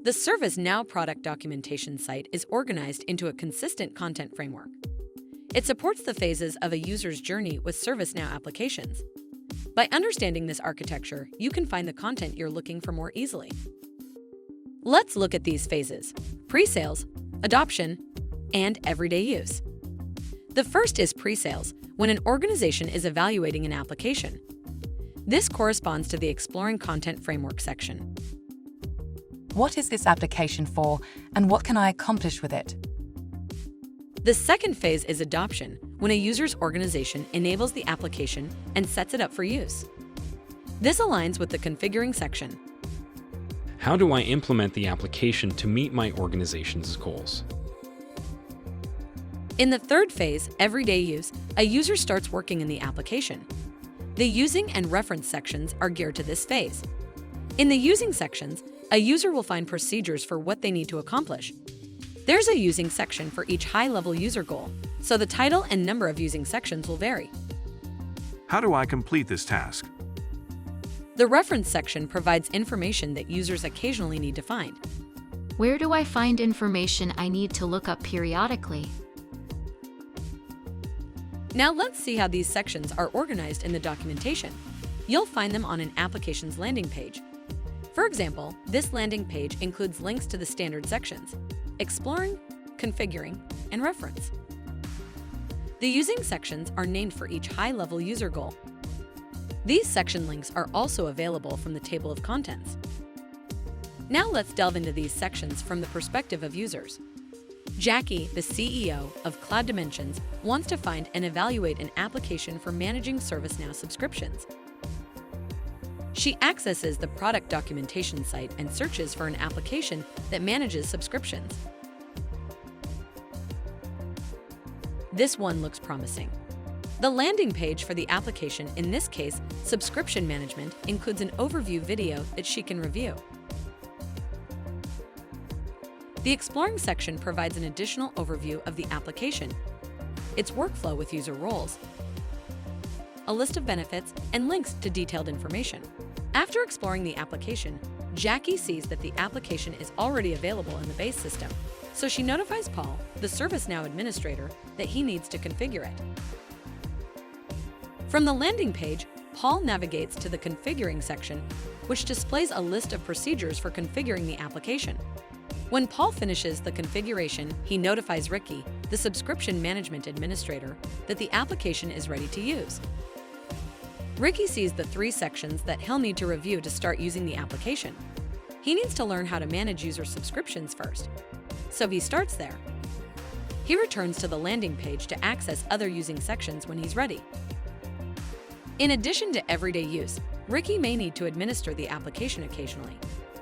The ServiceNow product documentation site is organized into a consistent content framework. It supports the phases of a user's journey with ServiceNow applications. By understanding this architecture, you can find the content you're looking for more easily. Let's look at these phases: pre-sales, adoption, and everyday use. The first is pre-sales, when an organization is evaluating an application. This corresponds to the Exploring Content Framework section. What is this application for, and what can I accomplish with it? The second phase is adoption, when a user's organization enables the application and sets it up for use. This aligns with the Configuring section. How do I implement the application to meet my organization's goals? In the third phase, everyday use, a user starts working in the application. The Using and Reference sections are geared to this phase. In the Using sections, a user will find procedures for what they need to accomplish. There's a Using section for each high-level user goal, so the title and number of Using sections will vary. How do I complete this task? The Reference section provides information that users occasionally need to find. Where do I find information I need to look up periodically? Now let's see how these sections are organized in the documentation. You'll find them on an application's landing page. For example, this landing page includes links to the standard sections: Exploring, Configuring, and Reference. The Using sections are named for each high-level user goal. These section links are also available from the table of contents. Now let's delve into these sections from the perspective of users. Jackie, the CEO of Cloud Dimensions, wants to find and evaluate an application for managing ServiceNow subscriptions. She accesses the product documentation site and searches for an application that manages subscriptions. This one looks promising. The landing page for the application, in this case, Subscription Management, includes an overview video that she can review. The Exploring section provides an additional overview of the application, its workflow with user roles, a list of benefits, and links to detailed information. After exploring the application, Jackie sees that the application is already available in the base system, so she notifies Paul, the ServiceNow administrator, that he needs to configure it. From the landing page, Paul navigates to the Configuring section, which displays a list of procedures for configuring the application. When Paul finishes the configuration, he notifies Ricky, the Subscription Management Administrator, that the application is ready to use. Ricky sees the 3 sections that he'll need to review to start using the application. He needs to learn how to manage user subscriptions first, so he starts there. He returns to the landing page to access other Using sections when he's ready. In addition to everyday use, Ricky may need to administer the application occasionally.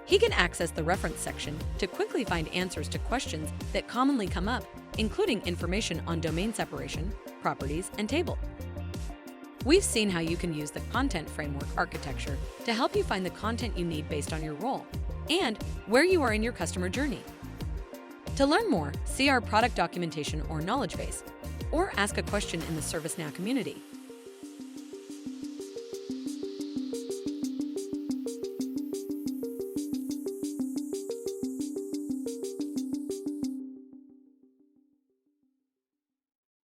He can access the Reference section to quickly find answers to questions that commonly come up, including information on domain separation, properties, and table. We've seen how you can use the Content Framework architecture to help you find the content you need based on your role and where you are in your customer journey. To learn more, see our product documentation or knowledge base, or ask a question in the ServiceNow community.